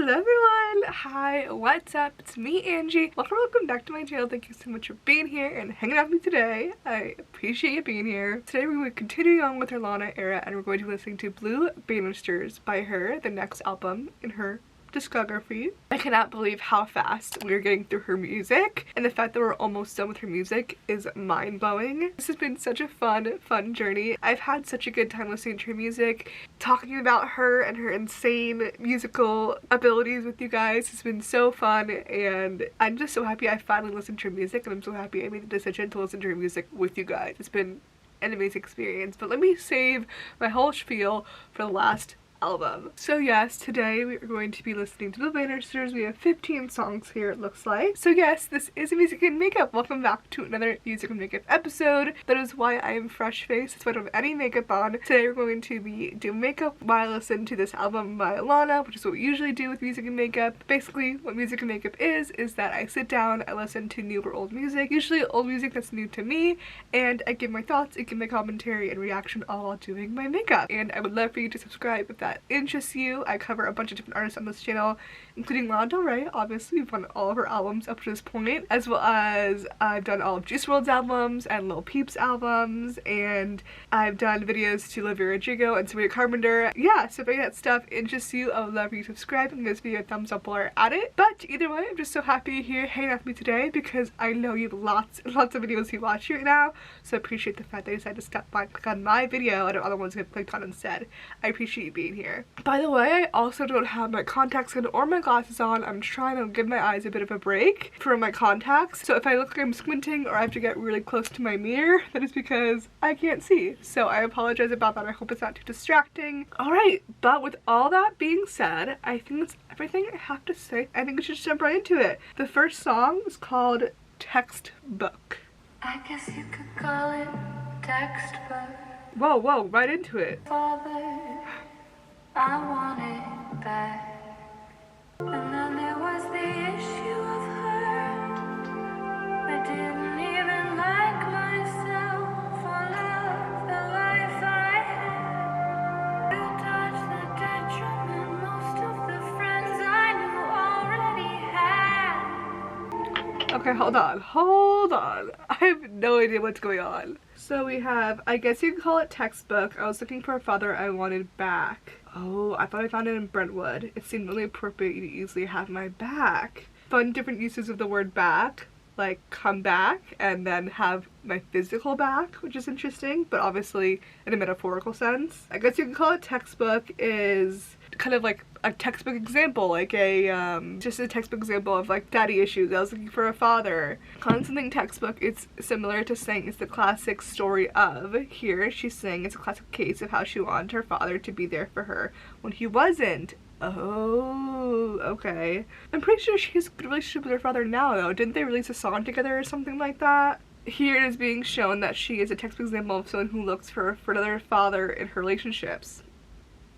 Hello everyone! Hi, what's up? It's me, Angie. Welcome back to my channel. Thank you so much for being here and hanging out with me today. I appreciate you being here. Today we're going to be continuing on with her Lana era and we're going to be listening to Blue Banisters by her, the next album in her discography. I cannot believe how fast we're getting through her music, and the fact that we're almost done with her music is mind-blowing. This has been such a fun journey. I've had such a good time listening to her music, talking about her and her insane musical abilities with you guys. It's been so fun, and I'm just so happy I finally listened to her music, and I'm so happy I made the decision to listen to her music with you guys. It's been an amazing experience, but let me save my whole spiel for the last album. So yes, today we are going to be listening to the Banisters. We have 15 songs here, it looks like. So yes, this is a music and makeup. Welcome back to another music and makeup episode. That is why I am fresh faced. That's why I don't have any makeup on. Today we're going to be doing makeup while I listen to this album by Lana, which is what we usually do with music and makeup. Basically, what music and makeup is that I sit down, I listen to new or old music, usually old music that's new to me, and I give my thoughts, I give my commentary and reaction all while doing my makeup. And I would love for you to subscribe if that interests you. I cover a bunch of different artists on this channel, including Lana Del Rey. Obviously, we've done all of her albums up to this point, as well as I've done all of Juice WRLD's albums and Lil Peep's albums, and I've done videos to Olivia Rodrigo and Sabrina Carpenter. Yeah, so if any of that stuff interests you, I would love for you to subscribe and give this video a thumbs up while you're at it. But either way, I'm just so happy you're here hanging out with me today because I know you have lots of videos you watch right now, so I appreciate the fact that you decided to stop by and click on my video and other ones get clicked on instead. I appreciate you being here. By the way, I also don't have my contacts in or my glasses on. I'm trying to give my eyes a bit of a break for my contacts. So if I look like I'm squinting or I have to get really close to my mirror, that is because I can't see. So I apologize about that. I hope it's not too distracting. Alright, but with all that being said, I think that's everything I have to say. I think we should jump right into it. The first song is called Textbook. I guess you could call it textbook. Whoa, right into it. Father, I want it back. And then there was the issue of her. I didn't even like myself or love the life I had. You dodged the detriment most of the friends I knew already had. Okay, hold on. I have no idea what's going on. So we have, I guess you can call it textbook. I was looking for a father I wanted back. Oh, I thought I found it in Brentwood. It seemed really appropriate to easily have my back. Fun different uses of the word back, like come back and then have my physical back, which is interesting, but obviously in a metaphorical sense. I guess you can call it textbook is kind of like a textbook example, like a just a textbook example of like daddy issues. I was looking for a father. Calling something textbook, it's similar to saying it's the classic story of. Here she's saying it's a classic case of how she wanted her father to be there for her when he wasn't. Oh, okay. I'm pretty sure she has a good relationship with her father now though. Didn't they release a song together or something like that? Here it is being shown that she is a textbook example of someone who looks for another father in her relationships.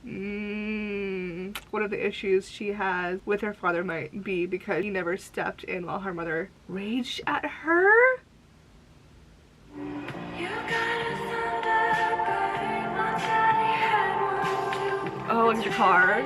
One of the issues she has with her father might be because he never stepped in while her mother raged at her. Oh, like your car.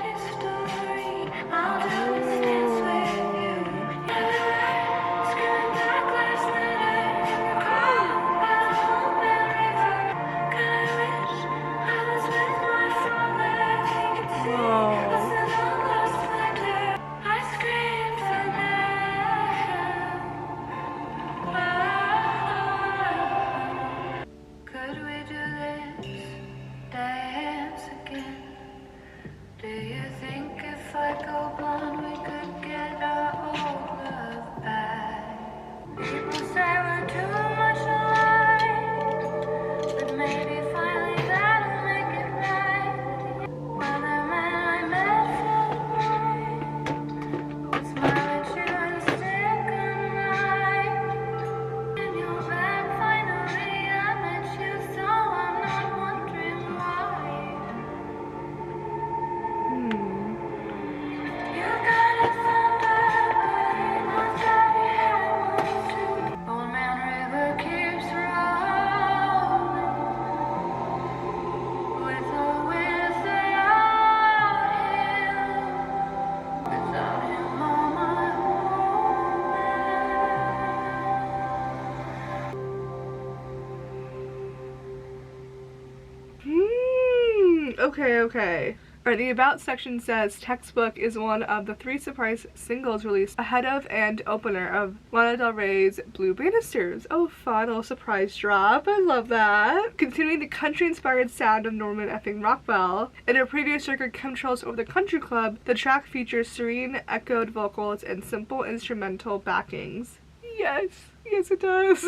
Okay, okay. Alright, the About section says Textbook is one of the 3 surprise singles released ahead of and opener of Lana Del Rey's Blue Banisters. Oh, fun little surprise drop. I love that. Continuing the country-inspired sound of Norman effing Rockwell. In her previous record, Chemtrails Over the Country Club, the track features serene, echoed vocals and simple instrumental backings. Yes, yes it does.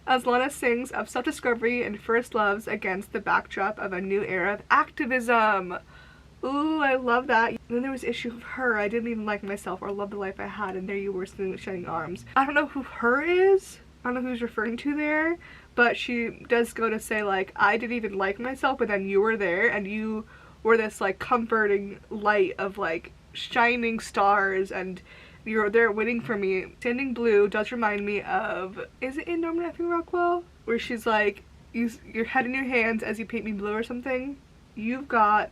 As Lana sings of self-discovery and first loves against the backdrop of a new era of activism. Ooh, I love that. And then there was issue of her. I didn't even like myself or love the life I had, and there you were sitting with shining arms. I don't know who her is. I don't know who's referring to there, but she does go to say like, I didn't even like myself, but then you were there and you were this like comforting light of like shining stars and you're there waiting for me. Standing Blue does remind me of, is it in Norman effing Rockwell? Where she's like, use your head in your hands as you paint me blue or something. You've got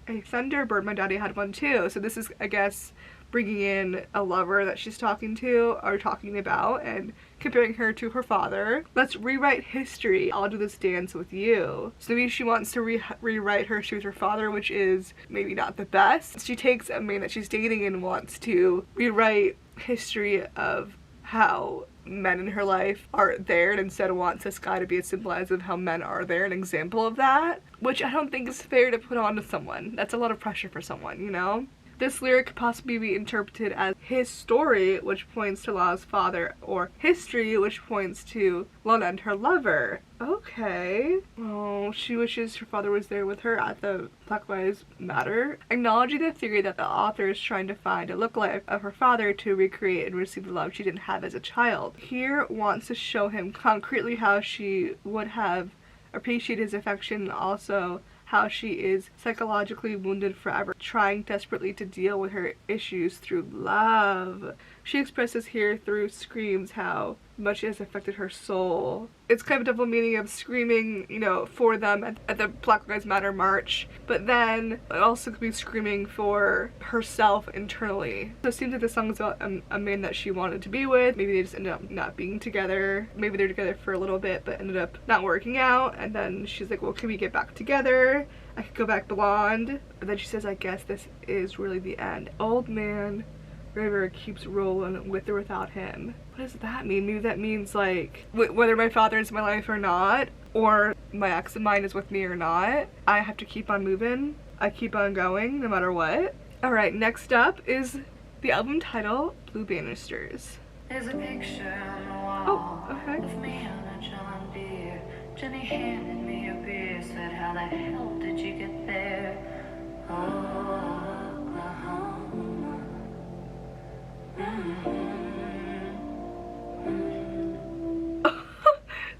a Thunderbird, my daddy had one too. So this is, I guess, bringing in a lover that she's talking to or talking about and comparing her to her father. Let's rewrite history. I'll do this dance with you. So maybe she wants to rewrite her history with her father, which is maybe not the best. She takes a man that she's dating and wants to rewrite history of how men in her life are there, and instead wants this guy to be a symbolizer of how men are there, an example of that, which I don't think is fair to put on to someone. That's a lot of pressure for someone, you know? This lyric could possibly be interpreted as his story, which points to Lana's father, or history, which points to Lana and her lover. Okay. Oh, she wishes her father was there with her at the Black Lives Matter. Acknowledging the theory that the author is trying to find a lookalike of her father to recreate and receive the love she didn't have as a child. Here wants to show him concretely how she would have appreciated his affection, and also how she is psychologically wounded forever, trying desperately to deal with her issues through love. She expresses here through screams how much it has affected her soul. It's kind of a double meaning of screaming, you know, for them at the Black Lives Matter march, but then it also could be screaming for herself internally. So it seems like the song is about a man that she wanted to be with. Maybe they just ended up not being together. Maybe they're together for a little bit but ended up not working out, and then she's like, well, can we get back together? I could go back blonde. But then she says, I guess this is really the end. Old man river keeps rolling with or without him. What does that mean? Maybe that means like whether my father is in my life or not, or my ex of mine is with me or not, I have to keep on moving. I keep on going no matter what. Alright, next up is the album title, Blue Banisters. There's a picture on the wall of me on a John Deere. Jenny handed me a beer, said, how the hell did you get there? Oklahoma.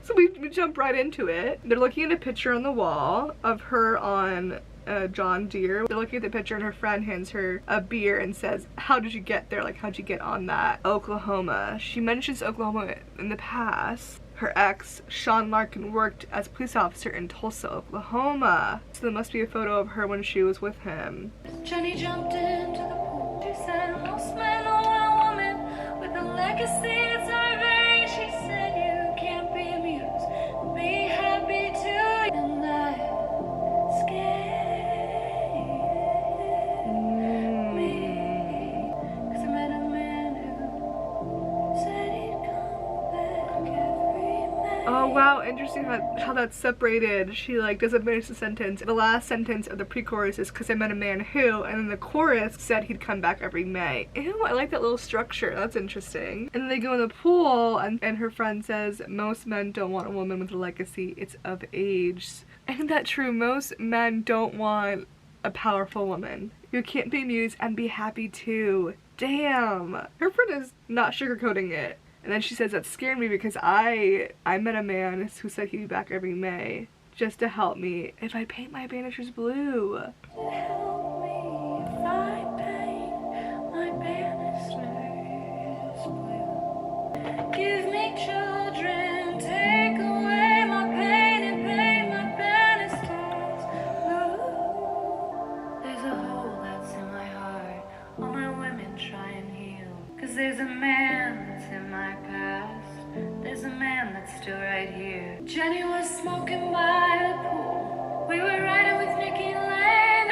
So we jump right into it. They're looking at a picture on the wall of her on John Deere. They're looking at the picture and her friend hands her a beer and says, how did you get there? Like, how'd you get on that? Oklahoma. She mentions Oklahoma in the past. Her ex, Sean Larkin, worked as a police officer in Tulsa, Oklahoma. So there must be a photo of her when she was with him. Jenny jumped into the pool. She said, most men want a woman with a legacy. It's our vein. She said, you can't be amused. Be happy too. And that scared me. 'Cause I met a man who said he'd come back every May. Oh wow, interesting how that's separated. She like doesn't finish the sentence. The last sentence of the pre-chorus is, 'cause I met a man who, and then the chorus said he'd come back every May. Ew, I like that little structure. That's interesting. And then they go in the pool and her friend says, most men don't want a woman with a legacy. It's of age. Isn't that true? Most men don't want a powerful woman. You can't be amused and be happy too. Damn. Her friend is not sugarcoating it. And then she says, that scared me because I met a man who said he'd be back every May just to help me if I paint my banisters blue. To help me if I paint my banisters blue. Give me children, take away my pain and paint my banisters blue. There's a hole that's in my heart, all my women try and heal. 'Cause there's a man that's in my past, there's a man that's still right here. Jenny was smoking by the pool, we were riding with Nicky Lane.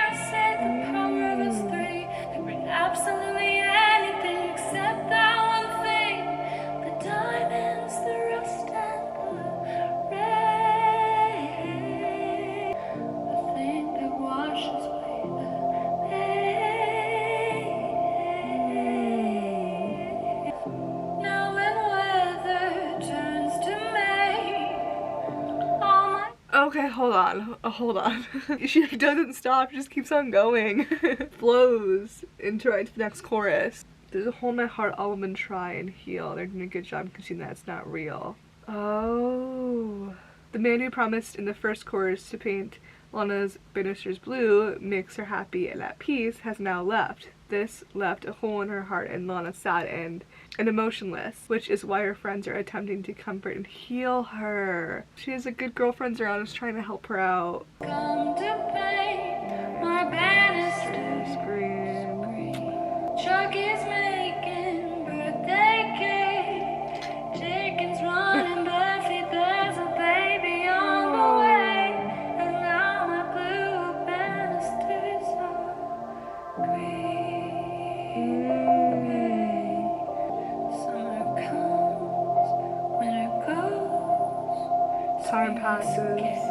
hold on, hold on. She doesn't stop, she just keeps on going. Flows into right to the next chorus. There's a hole in my heart, all women try and heal. They're doing a good job conceding that it's not real. Oh. The man who promised in the first chorus to paint Lana's banisters blue makes her happy and at peace has now left. This left a hole in her heart and Lana saddened and emotionless, which is why her friends are attempting to comfort and heal her. She has a good girlfriends around who's trying to help her out. Come to paint my banisters green. Chuck is making birthday cake. Chickens running barefoot, there's a baby on the way. And now my blue banisters are green. Summer comes, winter goes. Time passes.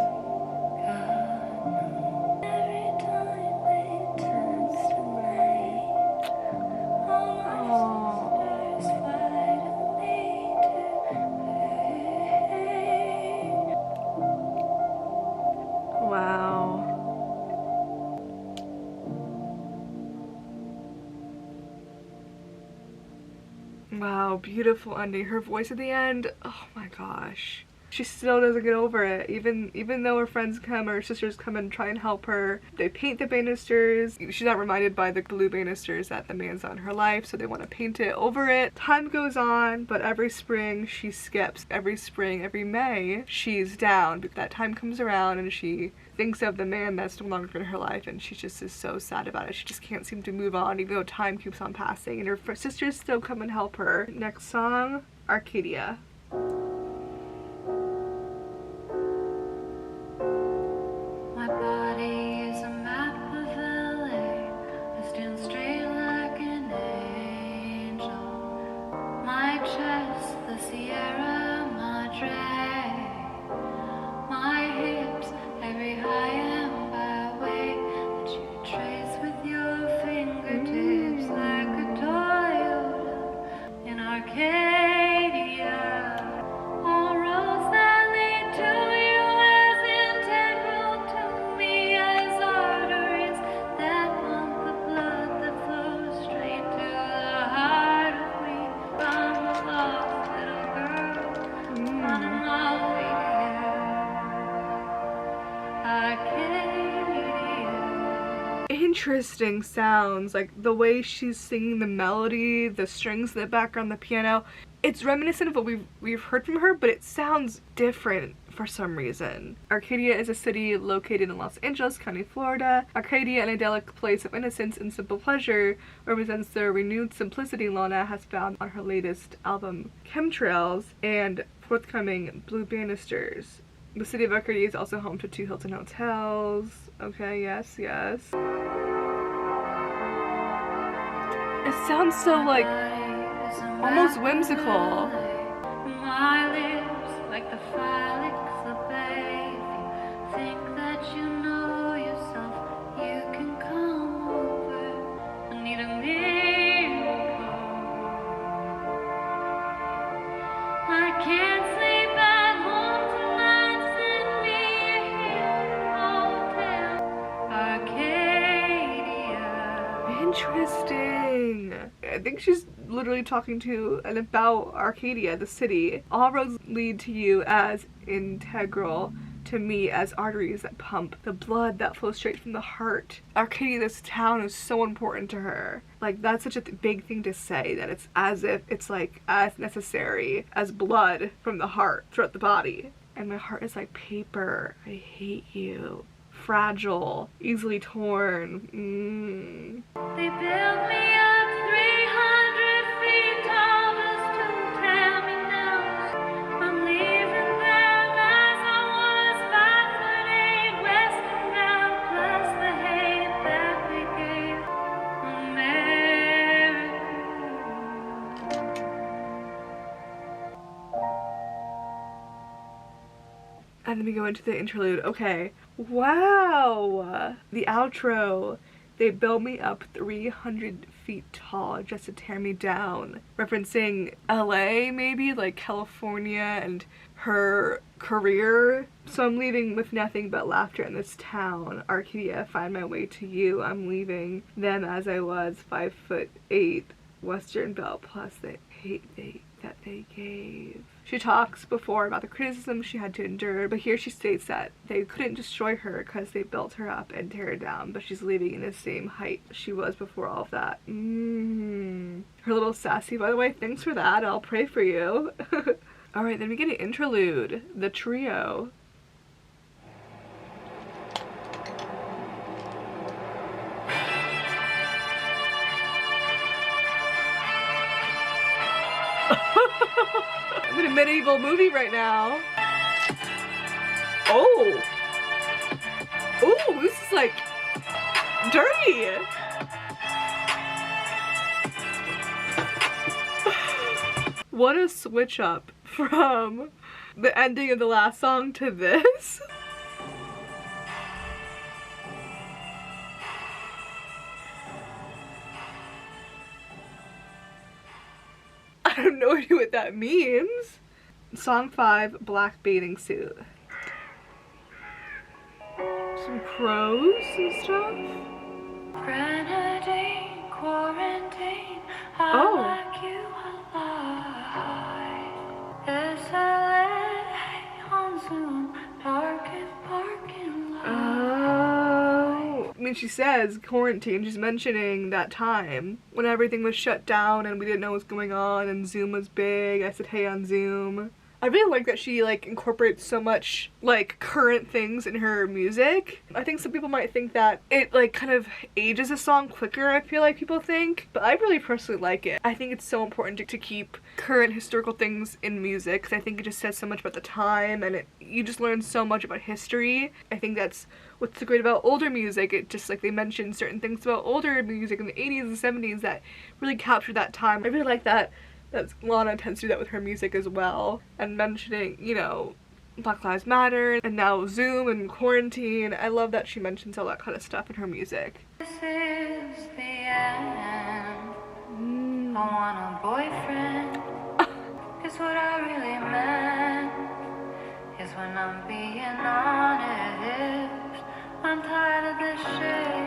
Wow, beautiful ending. Her voice at the end, oh my gosh. She still doesn't get over it. Even though her friends come or her sisters come and try and help her, they paint the banisters. She's not reminded by the blue banisters that the man's on her life, so they want to paint it over it. Time goes on, but every spring she skips. Every spring, every May, she's down. But that time comes around and she thinks of the man that's no longer in her life, and she just is so sad about it. She just can't seem to move on even though time keeps on passing, and her sisters still come and help her. Next song, Arcadia. My body is a map of LA. I stand straight like an angel. My chest, the Sierra Madre. My hips, every high and byway that you trace with your fingertips like a Toyota in Arcadia. All roads that lead to you as integral to me as arteries that pump the blood that flows straight to the heart of me. I'm a lost little girl running my way. Interesting sounds, like the way she's singing the melody, the strings in the background, the piano. It's reminiscent of what we've heard from her, but it sounds different for some reason. Arcadia is a city located in Los Angeles County, Florida. Arcadia, an idyllic place of innocence and simple pleasure, represents the renewed simplicity Lana has found on her latest album, Chemtrails, and forthcoming Blue Banisters. The city of Arcadia is also home to 2 Hilton hotels. Okay, yes, yes. It sounds so, like, almost whimsical. My lips like the filix of babe. If you think that you know yourself, you can come over. I need a miracle. I can't sleep at home tonight. Send me a Hilton hotel. Arcadia. Interesting. I think she's literally talking to and about Arcadia, the city. All roads lead to you as integral to me as arteries that pump the blood that flows straight from the heart. Arcadia, this town, is so important to her. Like, that's such a big thing to say, that it's as if it's like as necessary as blood from the heart throughout the body. And my heart is like paper. I hate you. Fragile, easily torn. They built me up 300 feet tall just to tear me down. I'm leaving them as I was 5'8" western bound, plus the hate that we gave America. And then we go into the interlude. Okay. Wow! The outro They build me up 300 feet tall just to tear me down. Referencing LA maybe, like California and her career. So I'm leaving with nothing but laughter in this town. Arcadia, find my way to you. I'm leaving them as I was, 5'8". Western belt plus the hate that they gave. She talks before about the criticism she had to endure, but here she states that they couldn't destroy her because they built her up and tear her down, but she's leaving in the same height she was before all of that. Her little sassy, by the way, thanks for that. I'll pray for you. Alright, then we get an interlude, the trio. I'm in a medieval movie right now. Oh! Oh, this is like dirty! What a switch up from the ending of the last song to this. I have no idea what that means. Song 5, Black Bathing Suit. Some crows and stuff. Grenadine, quarantine, Oh. like you alive. SLA on Zoom, parking lot. Oh. I mean, she says quarantine. She's mentioning that time when everything was shut down and we didn't know what was going on and Zoom was big. I said, hey on Zoom. I really like that she like incorporates so much like current things in her music. I think some people might think that it like kind of ages a song quicker, I feel like people think, but I really personally like it. I think it's so important to keep current historical things in music because I think it just says so much about the time and you just learn so much about history. I think that's what's so great about older music. It just like they mention certain things about older music in the 80s and 70s that really capture that time. I really like that Lana tends to do that with her music as well, and mentioning, you know, Black Lives Matter and now Zoom and quarantine. I love that she mentions all that kind of stuff in her music. This is the end. I want a boyfriend. Cause what I really meant is when I'm being honest, I'm tired of this shit.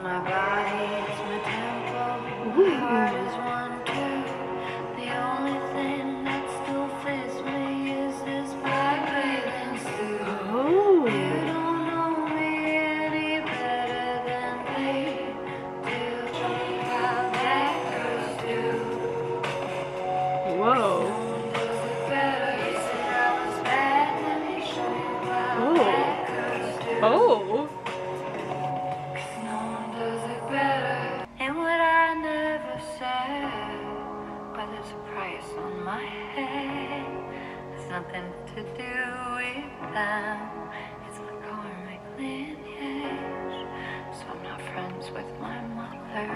My body is my temple, my heart is one too. The only thing that still fits me is this black bathing suit. Oh. You don't know me any better than they do. Show me how that girls do. Whoa. Does it better? You said I was bad, let me show you how that girls do. Oh. And what I never said, but there's a price on my head. It's nothing to do with them. It's my karmic lineage. So I'm not friends with my mother.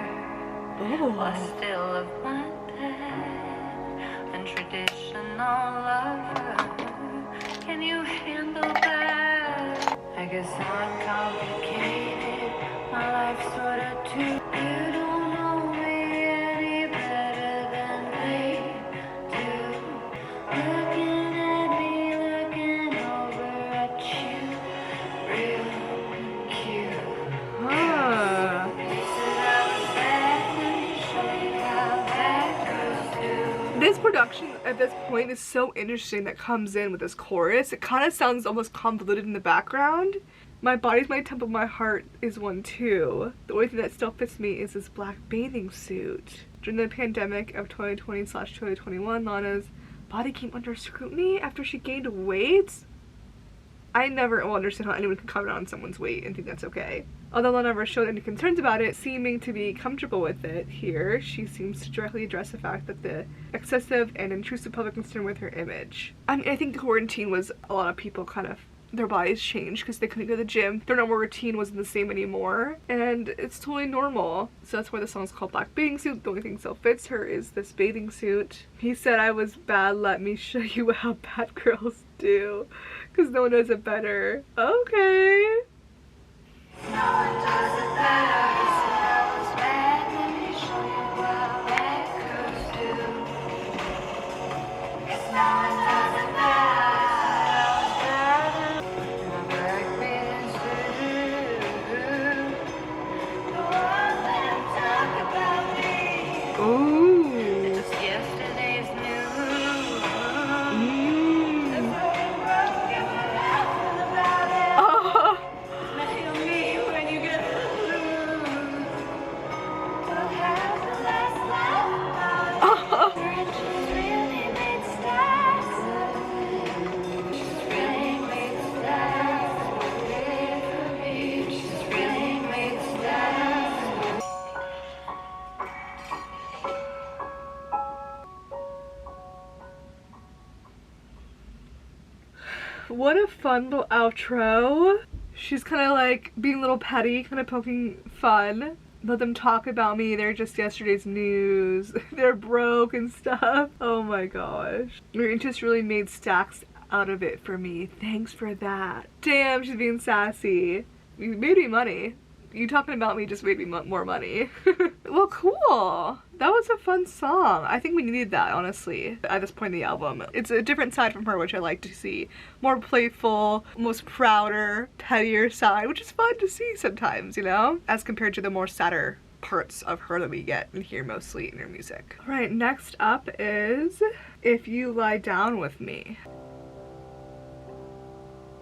Oh. I still love my dad. And traditional lover. Can you handle that? I guess I'm complicated. My life's sorta too. You don't know me any better than they do. Looking at me, looking over at you, real cute. Huh. You said I was bad, let me show you how bad girls do. This production at this point is so interesting that comes in with this chorus. It kind of sounds almost convoluted in the background. My body's my temple, my heart is one too. The only thing that still fits me is this black bathing suit. During the pandemic of 2020/2021, Lana's body came under scrutiny after she gained weight. I never will understand how anyone can comment on someone's weight and think that's okay. Although Lana never showed any concerns about it, seeming to be comfortable with it here, she seems to directly address the fact that the excessive and intrusive public concern with her image. I mean, I think quarantine was a lot of people kind of their bodies changed because they couldn't go to the gym. Their normal routine wasn't the same anymore, and it's totally normal. So that's why the song's called Black Bathing Suit. The only thing that fits her is this bathing suit. He said, I was bad, let me show you how bad girls do, because no one knows it better. Okay. No one does it better. Said I was bad, let me show you what bad girls do. 'Cause no one does it better. My back feelings too. Go on, let 'em talk about me. Ooh. Just yesterday's news. Oh. Mail me when you get the blues. We'll have the last laugh about it. Just really made stars. Just really made stars. Just really made stars. What a fun little outro. She's kind of like being a little petty, kind of poking fun. Let them talk about me. They're just yesterday's news. They're broke and stuff. Oh my gosh. Your just really made stacks out of it for me. Thanks for that. Damn, she's being sassy. You made me money. You talking about me just made me more money. Well, cool. That was a fun song. I think we needed that, honestly, at this point in the album. It's a different side from her, which I like to see. More playful, almost prouder, pettier side, which is fun to see sometimes, you know? As compared to the more sadder parts of her that we get and hear mostly in her music. All right, next up is If You Lie Down With Me.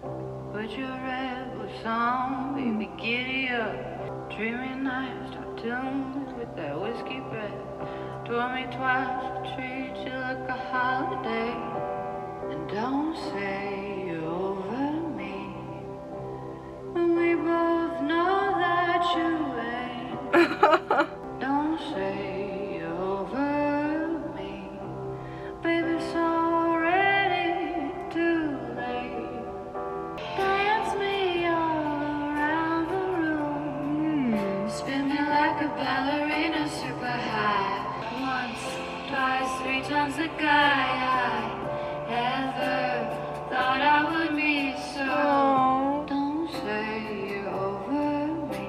Put your rebel song, baby, giddy up. Dreaming nights, start tuned with that whiskey breath. Told me twice, treat you like a holiday. And don't say you're over me, when we both know that you ain't. Don't say you're over me, baby, it's already too late. Dance me all around the room. Spin me like a ballerina, super high. Once, twice, 3 times the guy I ever thought I would meet. So Aww. don't say you're over me,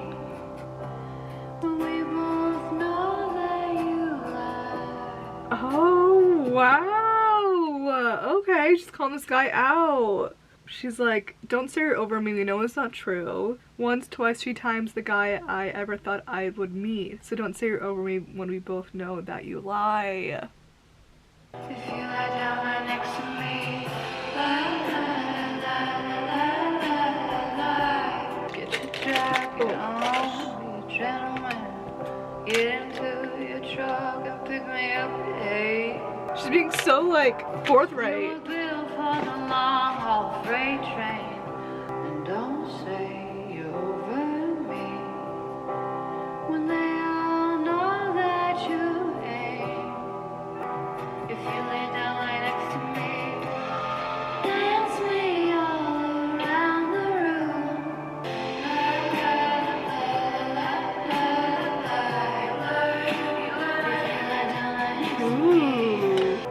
when we both know that you lie. Oh, wow. Okay, she's calling this guy out. She's like, don't say you're over me, we know it's not true. Once, twice, 3 times the guy I ever thought I would meet. So don't say you're over me when we both know that you lie. If you lie down right next to me, lie, lie, lie, lie, lie, lie. Get your jacket on, be a gentleman. Get into your truck and pick me up, hey. She's being so like You forthright. were built for the long haul freight train. And don't say you're over me, when they all know that you ain't. If you lay down right next to me, dance me all around the room. La, la, la, la, la, la. If you lay down right next to me. Ooh.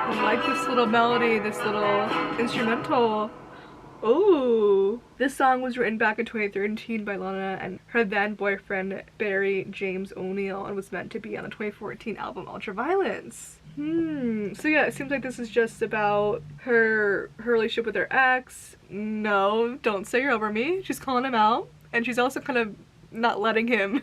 I like this little melody, this little instrumental. Ooh. This song was written back in 2013 by Lana and her then boyfriend Barry James O'Neill and was meant to be on the 2014 album Ultraviolence. So yeah, it seems like this is just about her relationship with her ex. No, don't say you're over me. She's calling him out. And she's also kind of not letting him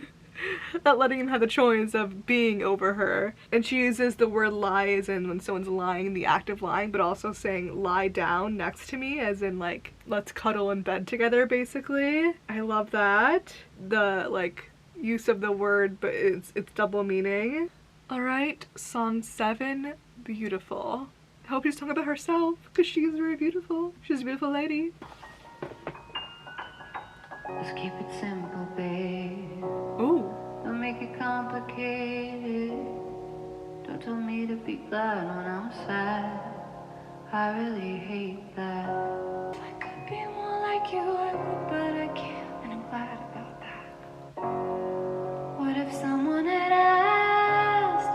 have the choice of being over her. And she uses the word lie as in when someone's lying, the act of lying, but also saying lie down next to me as in like let's cuddle in bed together basically. I love that. The like use of the word, but it's double meaning. Alright, song 7, Beautiful. I hope she's talking about herself because she's very beautiful. She's a beautiful lady. Let's keep it simple, babe. Ooh. Don't make it complicated. Don't tell me to be glad when I'm sad. I really hate that. I could be more like you, I would, but I can't, and I'm glad about that. What if someone had asked,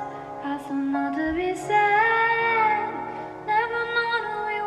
asked them not to be sad? Never known who we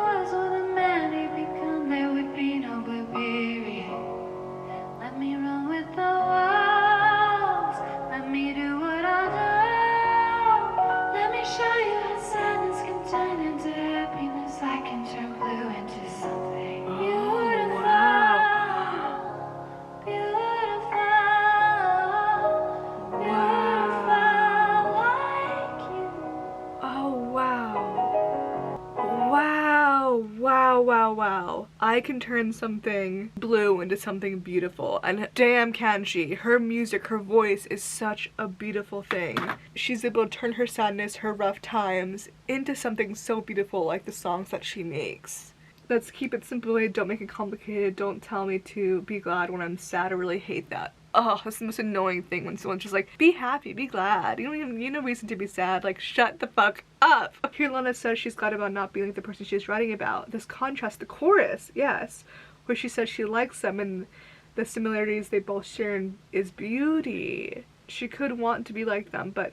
I can turn something blue into something beautiful, and damn can she. Her music, her voice is such a beautiful thing. She's able to turn her sadness, her rough times, into something so beautiful like the songs that she makes. Let's keep it simple, don't make it complicated, don't tell me to be glad when I'm sad. I really hate that. Oh, that's the most annoying thing when someone's just like, be happy, be glad. You don't even need no reason to be sad. Like, shut the fuck up. Here Lana says she's glad about not being like the person she's writing about. This contrast, the chorus, yes, where she says she likes them and the similarities they both share is beauty. She could want to be like them, but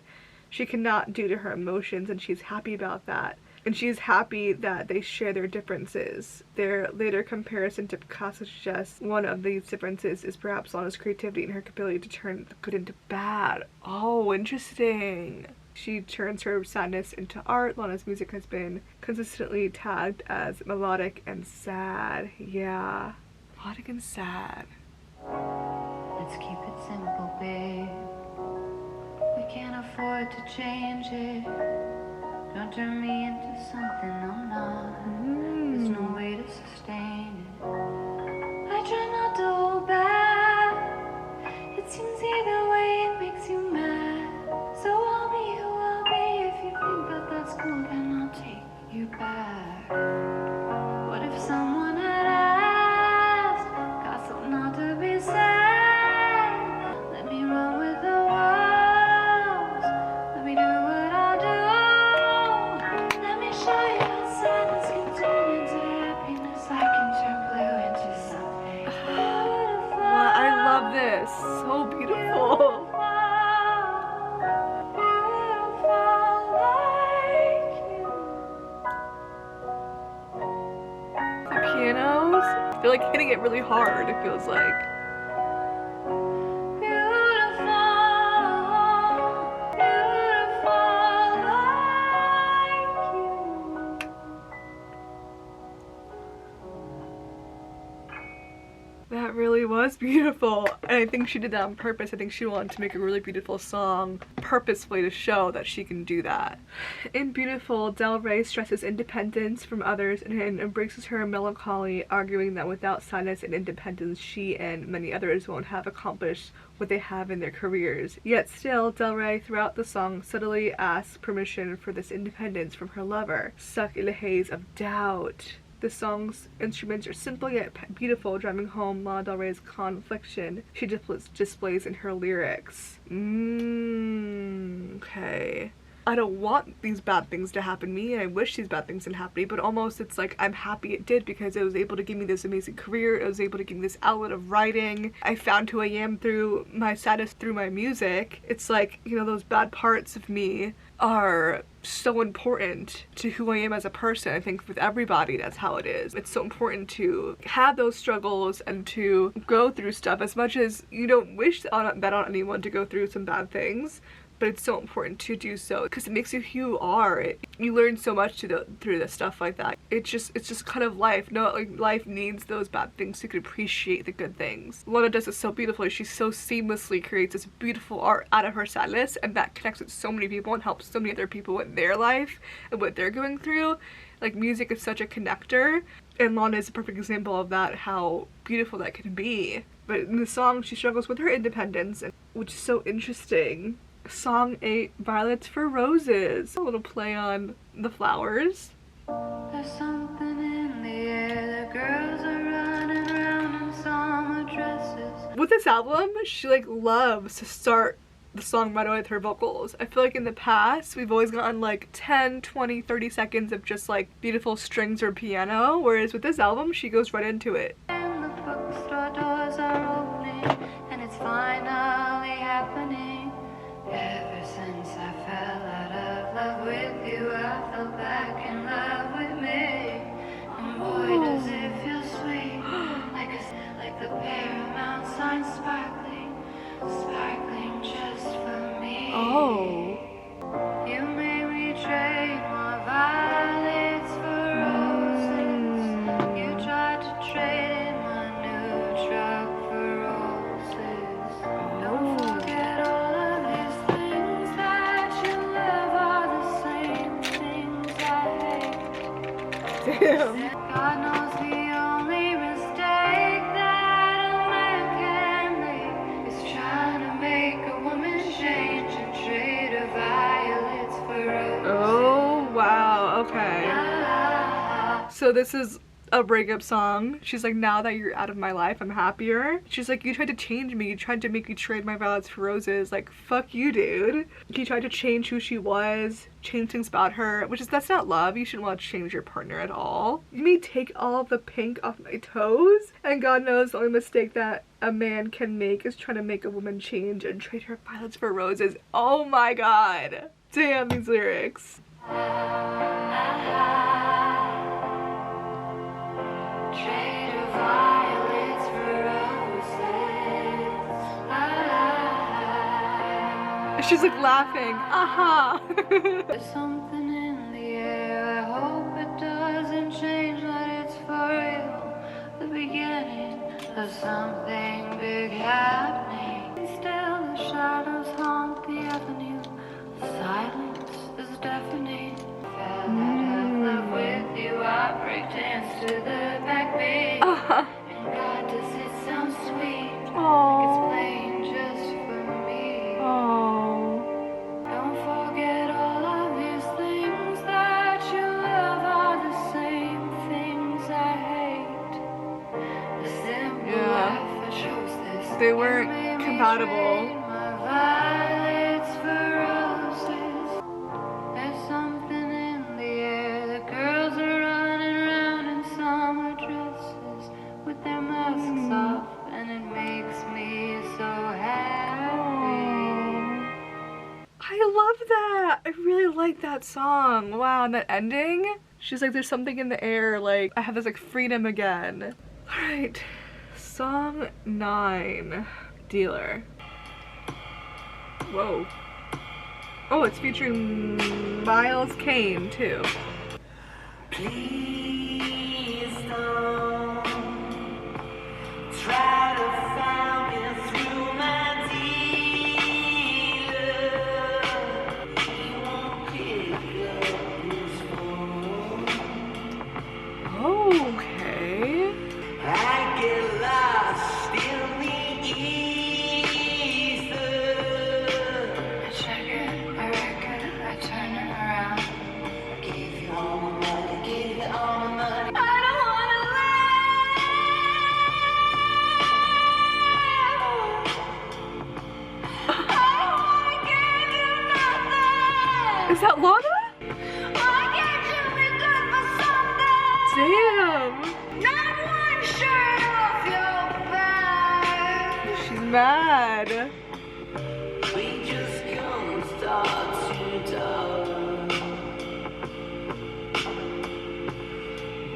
she cannot due to her emotions, and she's happy about that. And she's happy that they share their differences. Their later comparison to Picasso suggests one of these differences is perhaps Lana's creativity and her ability to turn the good into bad. Oh, interesting. She turns her sadness into art. Lana's music has been consistently tagged as melodic and sad. Yeah, melodic and sad. Let's keep it simple, babe. We can't afford to change it. Don't turn me into something I'm not. There's no way to sustain it. I try not to hold back. It seems either way it makes you mad. So I'll be who I'll be. If you think that that's cool, then I'll take you back. What if someone had asked, got something not to be sad? Let me run with the walls. Let me do what I'll do. This so beautiful. The pianos, they're like hitting it really hard, it feels like. That really was beautiful, and I think she did that on purpose. I think she wanted to make a really beautiful song purposefully to show that she can do that. In Beautiful, Del Rey stresses independence from others and embraces her melancholy, arguing that without sadness and independence, she and many others won't have accomplished what they have in their careers. Yet still, Del Rey throughout the song subtly asks permission for this independence from her lover, stuck in a haze of doubt. The song's instruments are simple yet beautiful, driving home Lana Del Rey's confliction she displays in her lyrics. Okay. I don't want these bad things to happen to me, and I wish these bad things didn't happen to me, but almost it's like I'm happy it did because it was able to give me this amazing career. It was able to give me this outlet of writing. I found who I am through my sadness, through my music. It's like, you know, those bad parts of me are so important to who I am as a person. I think with everybody that's how it is. It's so important to have those struggles and to go through stuff, as much as you don't wish that on anyone to go through some bad things. But it's so important to do so because it makes you who you are. You learn so much through this stuff like that. It's just kind of life. No, like life needs those bad things so you can appreciate the good things. Lana does it so beautifully. She so seamlessly creates this beautiful art out of her sadness, and that connects with so many people and helps so many other people with their life and what they're going through. Like, music is such a connector, and Lana is a perfect example of that, how beautiful that can be. But in the song, she struggles with her independence, which is so interesting. Song 8, Violets for Roses. A little play on the flowers. There's something in the air, the girls are running around in summer dresses. With this album, she like loves to start the song right away with her vocals. I feel like in the past, we've always gotten like 10, 20, 30 seconds of just like beautiful strings or piano, whereas with this album, she goes right into it. And the bookstore doors are opening, and it's finally happening. Ever since I fell out of love with you, I fell back in love with me. And boy, does it feel sweet, like the Paramount sign sparkling just for me. Oh. You made me trade my violets for roses. You tried to trade in my new truck for roses. Don't forget all of these things that you love are the same things I hate. Damn. God knows the only So this is a breakup song. She's like, now that you're out of my life, I'm happier. She's like, you tried to change me. You tried to make me trade my violets for roses. Like, fuck you, dude. He tried to change who she was, change things about her, that's not love. You shouldn't want to change your partner at all. You may take all of the pink off my toes, and God knows the only mistake that a man can make is trying to make a woman change and trade her violets for roses. Oh my God. Damn, these lyrics. Trade of violets for roses. She's like laughing. Aha. There's something in the air. I hope it doesn't change, that it's for real. The beginning of something big happening. Still the shadows haunt the avenue. Silence is deafening. Fell out of love with you. I break dance to the backbeat. And God, does it sound sweet? Like it's playing just for me. Don't forget all of these things that you love are the same things I hate. The simple life that shows this. They weren't compatible. My violets for roses. There's something in the air. The girls are running around in summer dresses with their masks off, and it makes me so happy. I love that. I really like that song. Wow, and that ending. She's like, there's something in the air, like I have this like freedom again. All right, song 9, Dealer. Whoa. Oh, it's featuring Miles Kane too. Please don't try to find me through my dealer. He won't pick up his phone. Okay. I get lost in the ether. I check it, I reckon, I turn it around. Give you all my money, give you all my money. I don't wanna live. I don't wanna give you nothing. Is that Lana? Why can't you be good for something? Damn. Not one shirt off your back. She's mad. We just gonna start to talk.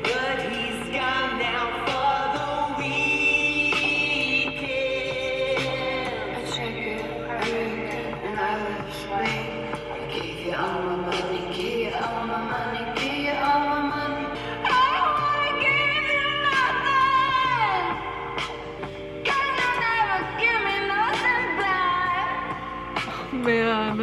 But he's gone now for the weekend. I check it, I reckon, and I was right. I give you all my money, give you all my money, give you all my money. I don't wanna give you nothing, 'cause you never give me nothing back. Man.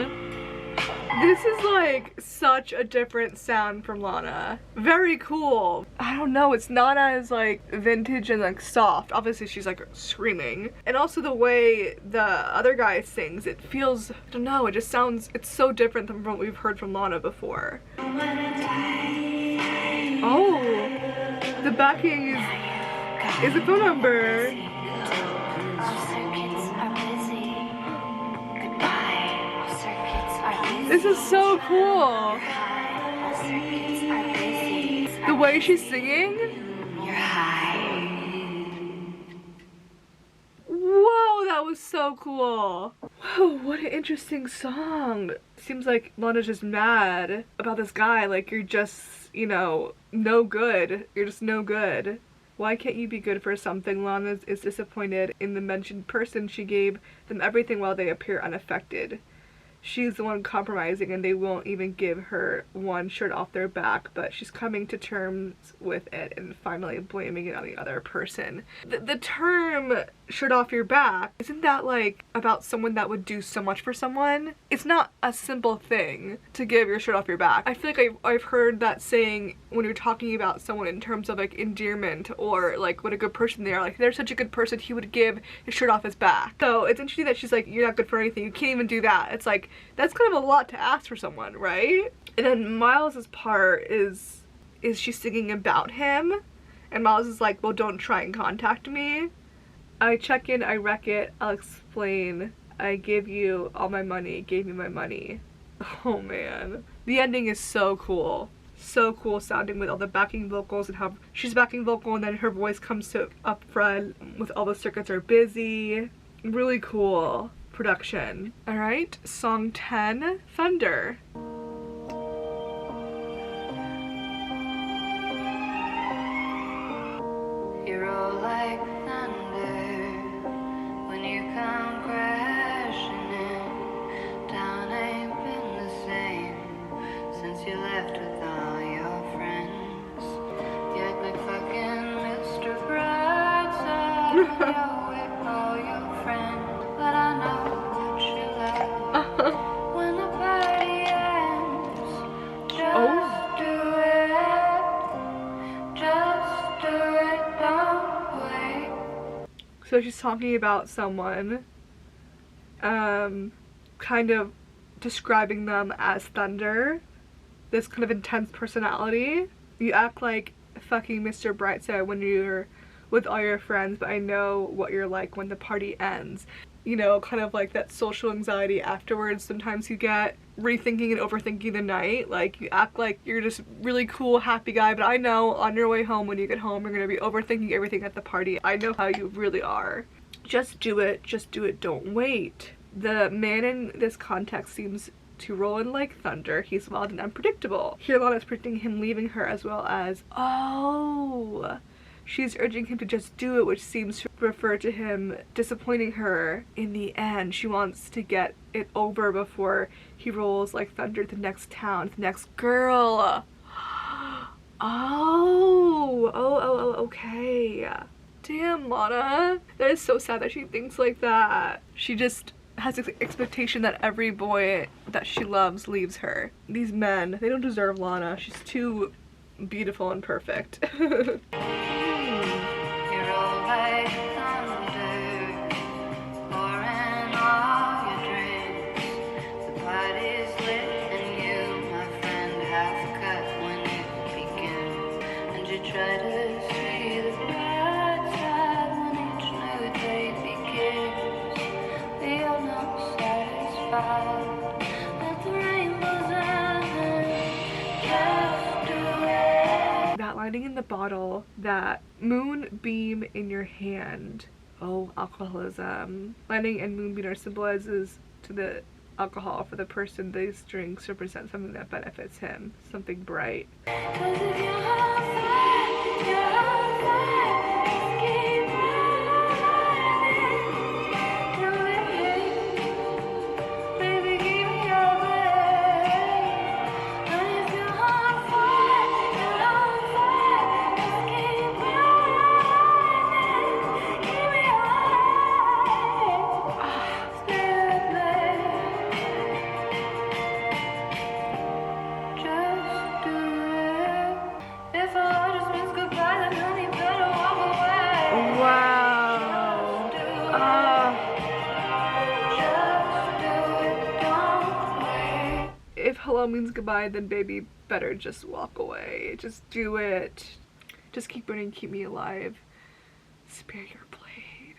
This is like such a different sound from Lana. Very cool. I don't know, it's not as like vintage and like soft. Obviously she's like screaming. And also the way the other guy sings, it feels, I don't know, it just sounds, it's so different than what we've heard from Lana before. Oh, the backing is a phone number. All circuits are busy. Goodbye. All circuits are busy. This is so cool. All circuits are busy. The way she's singing. You're high. Whoa, that was so cool. Whoa, what an interesting song. Seems like Lana's just mad about this guy. Like, you're just, you know, no good. You're just no good. Why can't you be good for something? Lana is disappointed in the mentioned person. She gave them everything while they appear unaffected. She's the one compromising, and they won't even give her one shirt off their back, but she's coming to terms with it and finally blaming it on the other person. The term shirt off your back, isn't that like about someone that would do so much for someone? It's not a simple thing to give your shirt off your back. I feel like I've heard that saying when you're talking about someone in terms of like endearment or like what a good person they are. Like, they're such a good person, he would give his shirt off his back. So it's interesting that she's like, you're not good for anything, you can't even do that. It's like, that's kind of a lot to ask for someone, right? And then Miles's part is, is she singing about him? And Miles is like, well, don't try and contact me. I check in, I wreck it, I'll explain. I give you all my money, gave me my money. Oh man. The ending is so cool. So cool sounding with all the backing vocals and how she's backing vocal and then her voice comes to up front with all the circuits are busy. Really cool production. Alright, song 10, Thunder. You roll like thunder when you come crashing in. Town ain't been the same since you left with all your friends. You act like fucking Mr. Brightside. You're with all your friends, but I know that you love when the party ends. Just do it. Just do it. Don't wait. So she's talking about someone, kind of describing them as thunder. This kind of intense personality. You act like fucking Mr. Brightside when you're with all your friends, but I know what you're like when the party ends. You know, kind of like that social anxiety afterwards sometimes you get, rethinking and overthinking the night. Like, you act like you're just really cool, happy guy, but I know on your way home when you get home you're gonna be overthinking everything at the party. I know how you really are. Just do it, don't wait. The man in this context seems to roll in like thunder. He's wild and unpredictable. Here Lana's predicting him leaving her, as well as, oh, she's urging him to just do it, which seems to refer to him disappointing her in the end. She wants to get it over before he rolls like thunder to the next town, the next girl. Oh, okay. Damn, Lana. That is so sad that she thinks like that. She just has this expectation that every boy that she loves leaves her. These men, they don't deserve Lana. She's too beautiful and perfect. You're all like thunder, pouring all your drinks. The party's lit and you, my friend, half cut when it begins. And you try to see the bright side when each new day begins. But you're not satisfied that the rainbow's ending. Just do it. That lining in the bottle, that moonbeam in your hand. Oh, alcoholism. Lining and moonbeam are symbolizes to the alcohol for the person these drinks represent something that benefits him, something bright. 'Cause if you're on fire, you're on fire. Just keep running. Do it, baby, give me your breath. And if you're on fire, you're on fire. Just keep running. Give me your life. Stay with me. Just do it. If our love just means goodbye, then honey, better walk away. Wow. Just do it, don't wait. If hello means goodbye, then baby better just walk away. Just do it. Just keep burning, keep me alive. Spare your blade.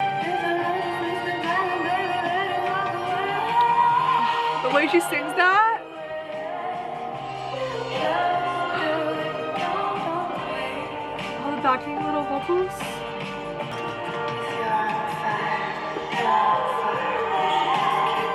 If our love just means goodbye, then baby, better walk away. The way she sings that? Just do it, don't wait. All the backing little vocals? If you're on fire, you're on fire. You should just keep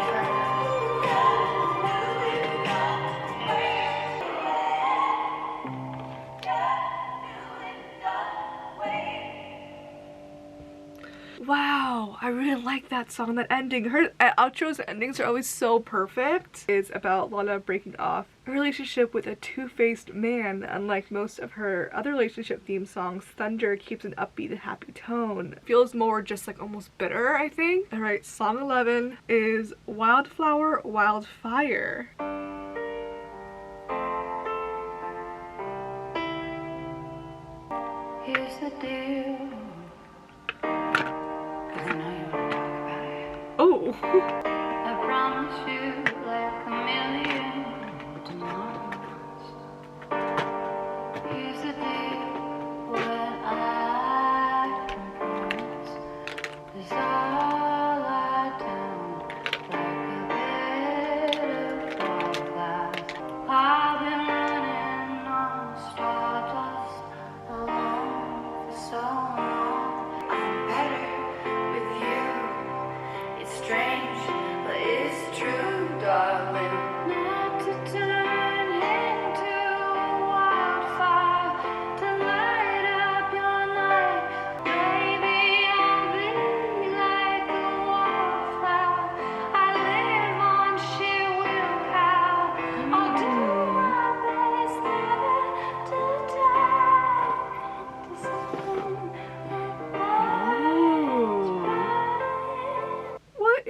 Wow, I really like that song, that ending. Her outros and endings are always so perfect. It's about Lana breaking off a relationship with a two-faced man. Unlike most of her other relationship theme songs, Thunder keeps an upbeat and happy tone. Feels more just like almost bitter, I think. Alright, song 11 is Wildflower, Wildfire. Here's the deal. 'Cause I know you wanna talk about it. Oh. I promise you like a million tomorrows.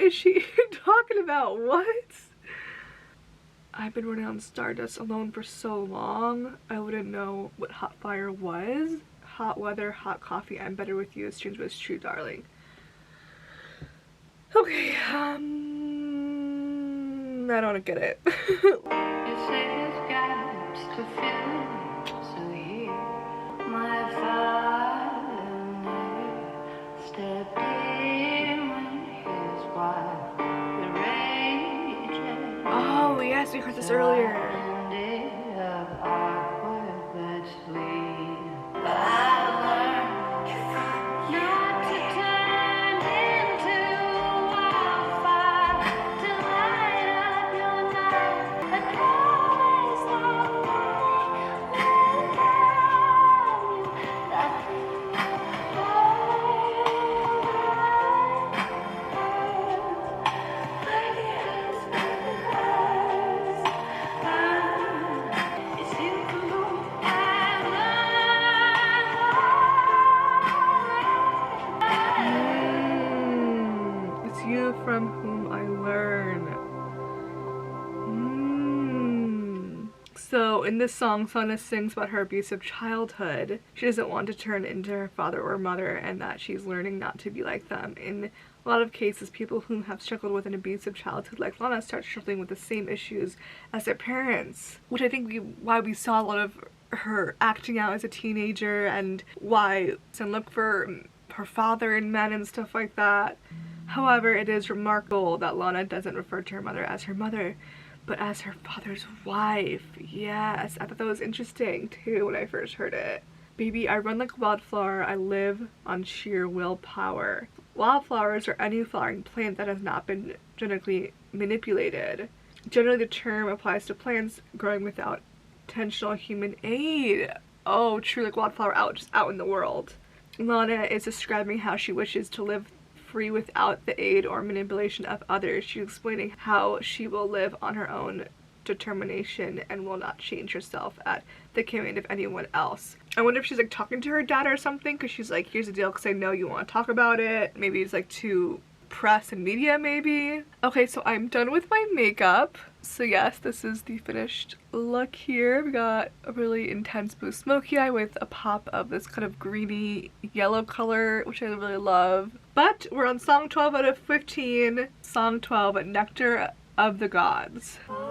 is she talking about? What? I've been running on Stardust alone for so long, I wouldn't know what hot fire was. Hot weather, hot coffee, I'm better with you, strange but it's true, darling. Okay, I don't get it. You say there's gaps to fill, so here my father stepped in when his wife was raging. Oh yes, we heard this earlier. Ended up awkward but sweet. I learned Not to turn into wildfire to light up your night. I promise that nothing will harm you. It's you who I It's you from whom I learn. So in this song, Sana sings about her abusive childhood. She doesn't want to turn into her father or mother, and that she's learning not to be like them. In a lot of cases, people who have struggled with an abusive childhood like Lana start struggling with the same issues as their parents, which I think why we saw a lot of her acting out as a teenager, and why some look for her father in men and stuff like that. However, it is remarkable that Lana doesn't refer to her mother as her mother, but as her father's wife. Yes, I thought that was interesting too when I first heard it. Baby, I run like a wildflower. I live on sheer willpower. Wildflowers are any flowering plant that has not been genetically manipulated. Generally, the term applies to plants growing without intentional human aid. Oh, true, like wildflower just out in the world. Lana is describing how she wishes to live free without the aid or manipulation of others. She's explaining how she will live on her own determination and will not change herself at the command of anyone else. I wonder if she's like talking to her dad or something, because she's like, here's the deal, because I know you want to talk about it. Maybe it's like to press and media maybe. Okay, so I'm done with my makeup. So yes, this is the finished look here. We got a really intense blue smoky eye with a pop of this kind of greeny yellow color, which I really love. But we're on song 12 out of 15. Song 12, Nectar of the Gods. Oh.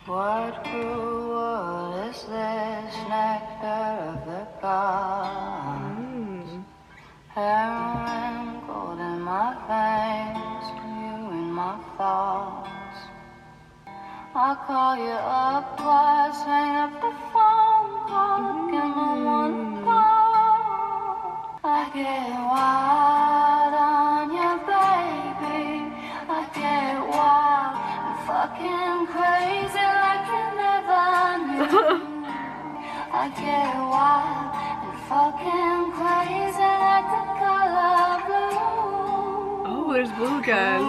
What cruel world is this, nectar of the gods? Heroin, gold in my veins, you in my thoughts. I'll call you up twice, hang up the phone, call again, no one call. I get wild on you, baby. I get wild and fucking crazy like you never knew. I get wild and fucking crazy like the color blue. Oh, there's blue again.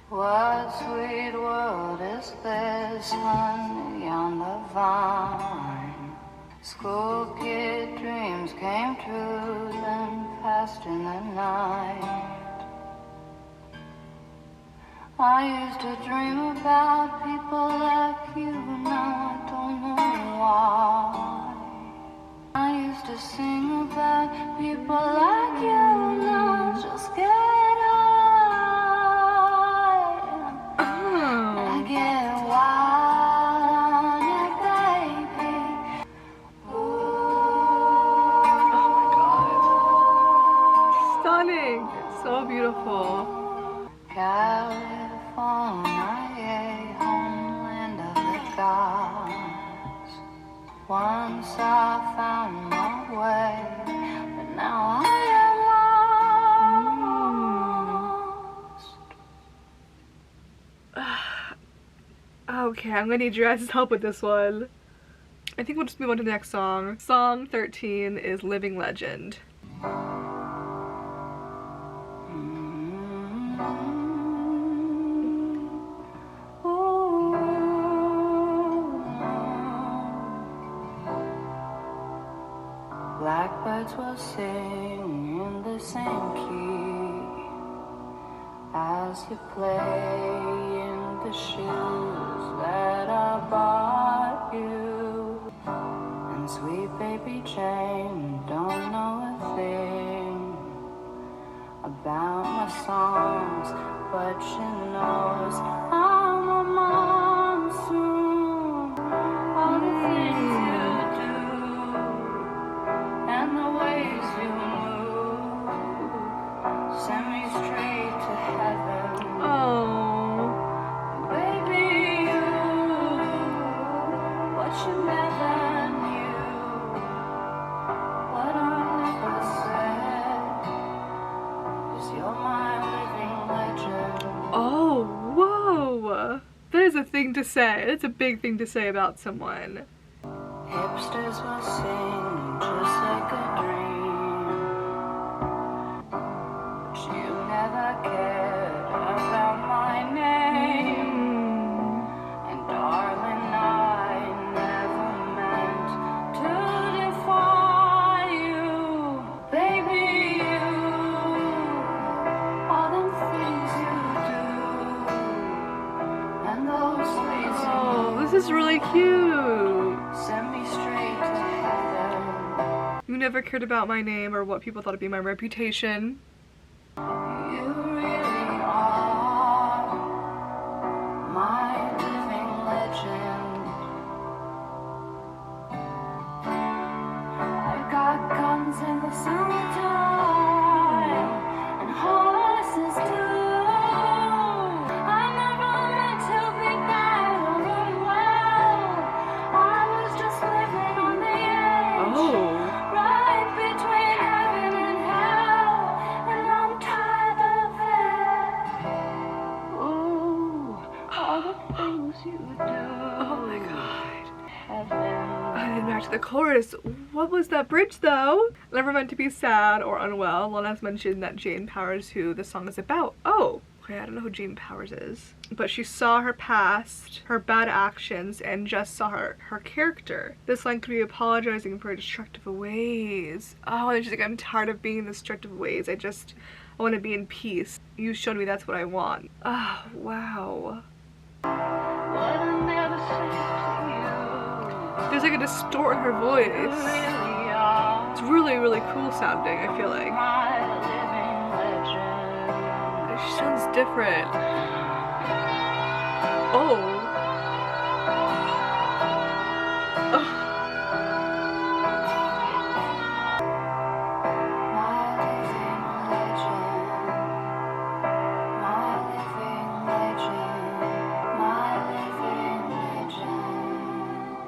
What sweet world is this, honey, on the vine? School kid dreams came true, then passed in the night. I used to dream about people like you, now I don't know why. I used to sing about people like you, now just get I get wild on you, baby. Oh my god. Stunning. So beautiful. California, homeland of the gods. Once I found my way, but now I am Okay, I'm gonna need your guys' help with this one. I think we'll just move on to the next song. Song 13 is Living Legend. Blackbirds will sing in the same key as you play in the shoes that I bought you. And sweet baby Jane don't know a thing about my songs, but she knows I'm a monsoon. All the things you do and the ways you move send me straight to heaven. Oh. Baby, you, what you never knew, what I never said, is you're my living legend. Oh, whoa. That is a thing to say. That's a big thing to say about someone. Hipsters will sing just like a dream, but you never cared about my name. And darling, I never meant to defy you. Baby, you, all them things you do, and those ways you Oh, this is really cute. send me straight to heaven. You never cared about my name or what people thought would be my reputation. You really are my living legend. I got guns in the summertime and horses too. I never meant to be bad or unwell. I was just living on the edge. Oh. Right between heaven and hell, and I'm tired of it. Ooh, all the things you do. Oh my god. Heaven. And then back to the chorus. What was that bridge though? Never meant to be sad or unwell. Lana's mentioned that Jane Powers, who the song is about. Oh, okay, I don't know who Jane Powers is. But she saw her past, her bad actions, and just saw her character. This line could be apologizing for her destructive ways. Oh, and she's like, I'm tired of being in destructive ways. I want to be in peace. You showed me that's what I want. Oh, wow. What I never said to There's like a distort in her voice. you. You really are It's really, really cool sounding, I feel like. my living legend. She sounds different. Oh. Oh. My living legend. My living legend. My living legend.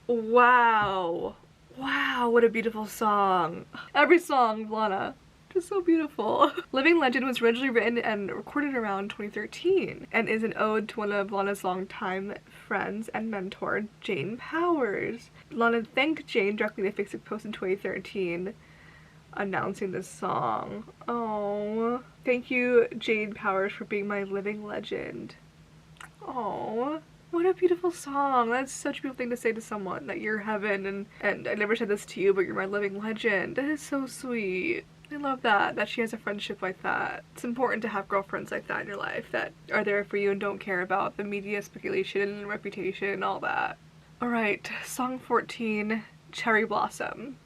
Wow. Wow, what a beautiful song. Every song, Lana. Just so beautiful. Living Legend was originally written and recorded around 2013 and is an ode to one of Lana's longtime friends and mentor, Jane Powers. Lana thanked Jane directly in a Facebook post in 2013 announcing this song. Oh, thank you, Jane Powers, for being my living legend. Oh, what a beautiful song. That's such a beautiful thing to say to someone, that you're heaven, and I never said this to you, but you're my living legend. That is so sweet. I love that she has a friendship like that. It's important to have girlfriends like that in your life that are there for you and don't care about the media speculation and reputation and all that. Alright, song 14, Cherry Blossom.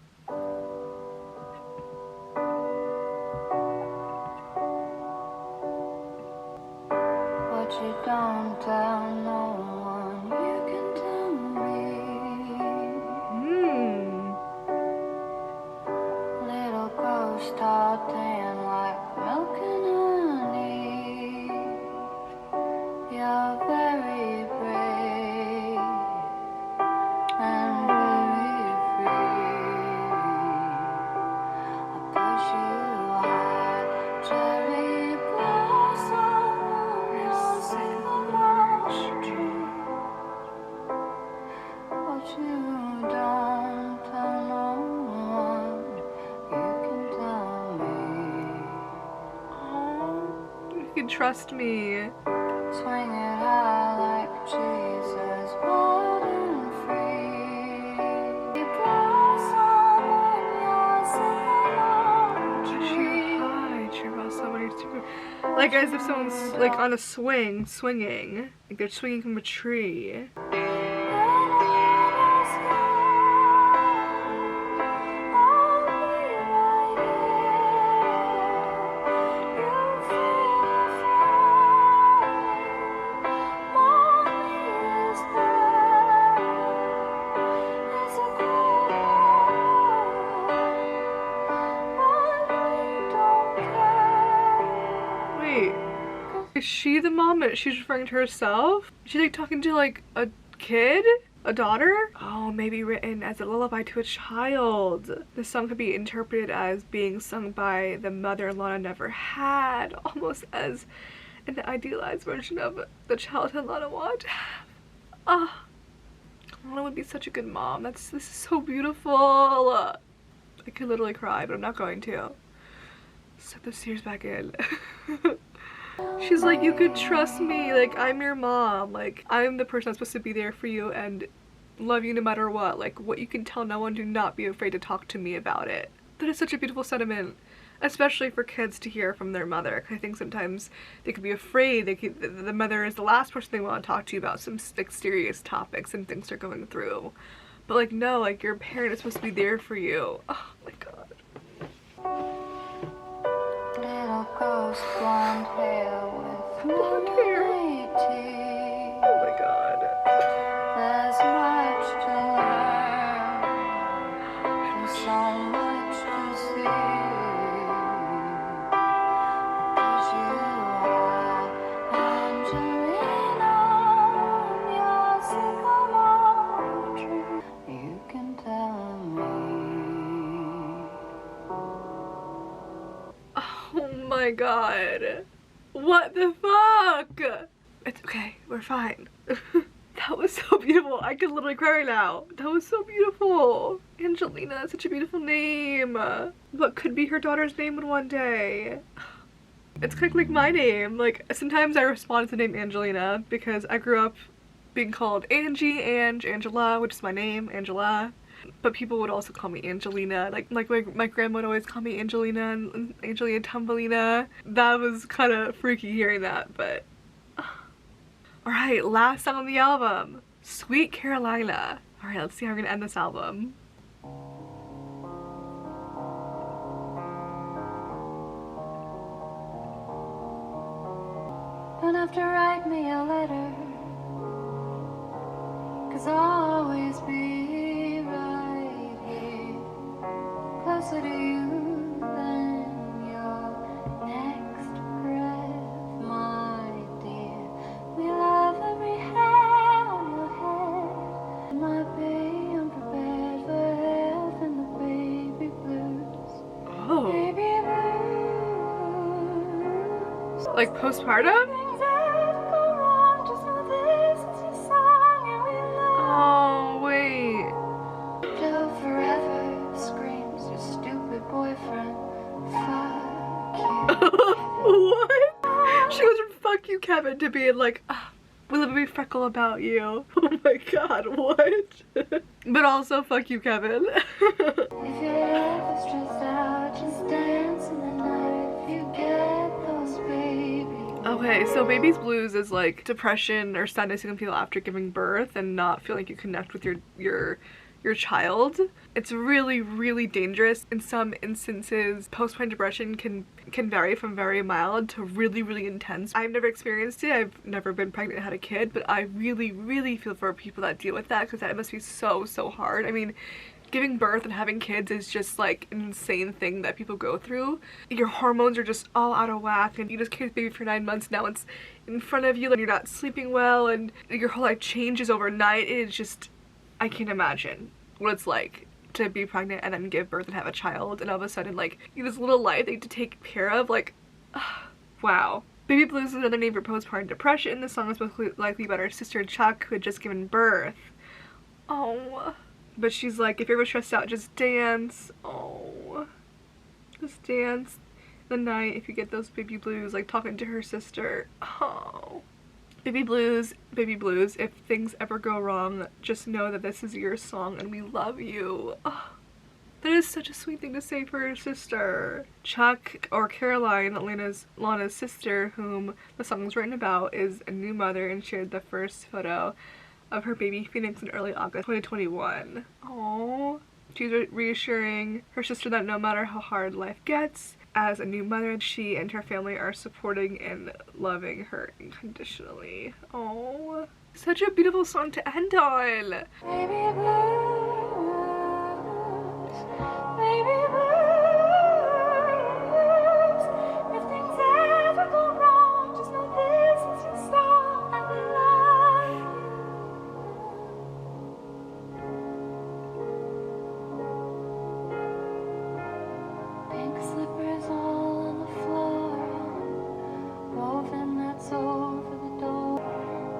What you don't tell no one, you can tell me. Little girls start tan like milk and honey. You're very brave and very free. I push you high, cherry blossom, you'll see the tree. What you don't tell no one, you can tell me. Oh, you can trust me. Swing it high like Jesus, wild and free. like as if someone's like on a swinging. Like they're swinging from a tree. Is she the mom that she's referring to herself? Is she like talking to like a kid? A daughter? Oh, maybe written as a lullaby to a child. This song could be interpreted as being sung by the mother Lana never had, almost as an idealized version of the childhood Lana wanted to have. Ah, Lana would be such a good mom. This is so beautiful. I could literally cry, but I'm not going to. Set those tears back in. She's like, you could trust me, like I'm your mom, like I'm the person that's supposed to be there for you and love you no matter what. Like what you can tell no one, do not be afraid to talk to me about it. That is such a beautiful sentiment, especially for kids to hear from their mother. I think sometimes they could be afraid, the mother is the last person they want to talk to you about some like serious topics and things they're going through. But like no, like your parent is supposed to be there for you. Oh my god. Little ghost blonde hair with Blonde hair. Oh my god. There's much to learn and so much to see. 'Cause you are Angelina, you're sycamore tree. You can tell me. Oh my god. What the fuck? It's okay, we're fine. That was so beautiful. I could literally cry right now. That was so beautiful. Angelina, such a beautiful name. What could be her daughter's name in one day? It's kind of like my name. Like sometimes I respond to the name Angelina because I grew up being called Angie, Angela, which is my name, Angela. But people would also call me Angelina. Like my grandma would always call me Angelina and Angelina Tumbelina. That was kind of freaky hearing that, but... Alright, last song on the album. Sweet Carolina. Alright, let's see how we're gonna end this album. Don't have to write me a letter, 'cause I'll always be right here, closer to you than your next breath, my dear. We love every hair on your head. It might be unprepared for health and the baby blues. Oh. Baby blues. Like postpartum? Oh, wait. Till forever screams your stupid boyfriend. Fuck you. What? She goes from fuck you, Kevin, to being like, will it be freckle about you? Oh my god, what? But also, fuck you, Kevin. If you're ever stressed out, just dance in the night. If you get those baby. Okay, so baby's blues is like depression or sadness you can feel after giving birth and not feel like you connect with your child. It's really, really dangerous. In some instances, postpartum depression can vary from very mild to really, really intense. I've never experienced it. I've never been pregnant and had a kid, but I really, really feel for people that deal with that because that must be so, so hard. I mean, giving birth and having kids is just like an insane thing that people go through. Your hormones are just all out of whack and you just carry the baby for 9 months. Now it's in front of you and you're not sleeping well and your whole life changes overnight. It's just, I can't imagine what it's like to be pregnant and then give birth and have a child and all of a sudden like you have this little life that you have to take care of. Like, wow. Baby blues is another name for postpartum depression. The song is most likely about her sister Chuck who had just given birth. Oh. But she's like, if you're ever stressed out, just dance. Oh. Just dance the night if you get those baby blues, like talking to her sister. Oh. Baby blues, if things ever go wrong, just know that this is your song and we love you. Oh. That is such a sweet thing to say for her sister. Chuck, or Caroline, Lana's sister, whom the song is written about, is a new mother and shared the first photo of her baby Phoenix in early August 2021. Aww. She's reassuring her sister that no matter how hard life gets, as a new mother, she and her family are supporting and loving her unconditionally. Aww. Such a beautiful song to end on. Baby blues, baby blues. If things ever go wrong, just know this is your song and we love you. Pink slippers all on the floor, woven that's over the door.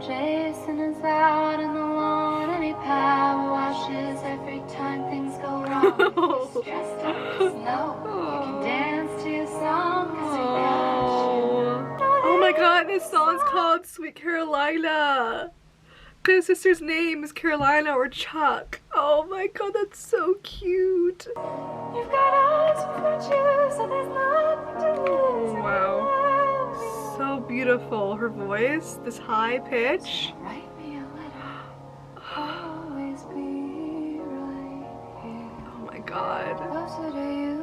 Jason is out in the lawn and he power washes every time things go wrong. If you're stressed out, just know you can dance to your song 'cause you got you. Oh my god, this song's called Sweet Carolina. His sister's name is Carolina or Chuck. Oh my god, that's so cute. You've got us without you, so there's nothing to lose. Wow. So beautiful. Her voice, this high pitch. Write me a letter. Always be right here. Oh my god. Closer to you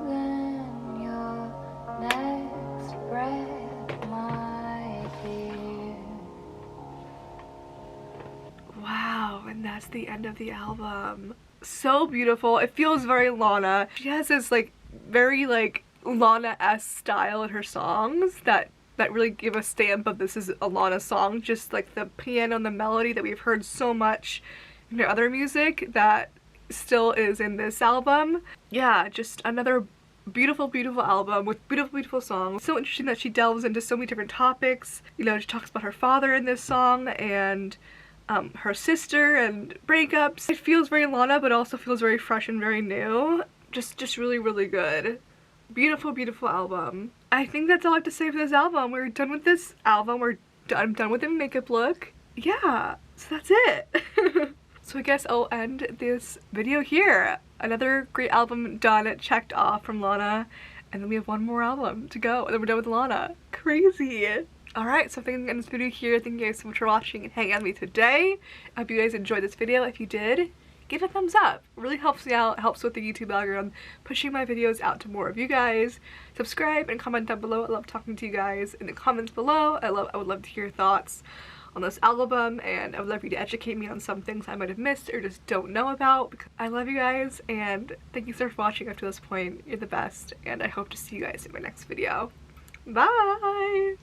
than your next breath might be. Wow, and that's the end of the album. So beautiful. It feels very Lana. She has this like very like Lana-esque style in her songs that really give a stamp of this is a Lana song. Just like the piano and the melody that we've heard so much in her other music that still is in this album. Yeah, just another beautiful, beautiful album with beautiful, beautiful songs. So interesting that she delves into so many different topics. You know, she talks about her father in this song and her sister and breakups. It feels very Lana, but also feels very fresh and very new. Just really, really good. Beautiful, beautiful album. I think that's all I have to say for this album. We're done with this album. I'm done with the makeup look. Yeah, so that's it. So I guess I'll end this video here. Another great album done, checked off from Lana. And then we have one more album to go. And then we're done with Lana. Crazy. Alright, so I think I'm gonna end this video here. Thank you guys so much for watching and hanging out with me today. I hope you guys enjoyed this video. If you did, give it a thumbs up. It really helps me out. It helps with the YouTube algorithm, pushing my videos out to more of you guys. Subscribe and comment down below. I love talking to you guys in the comments below. I would love to hear your thoughts on this album, and I would love you to educate me on some things I might have missed or just don't know about, because I love you guys, and thank you so much for watching up to this point. You're the best, and I hope to see you guys in my next video. Bye!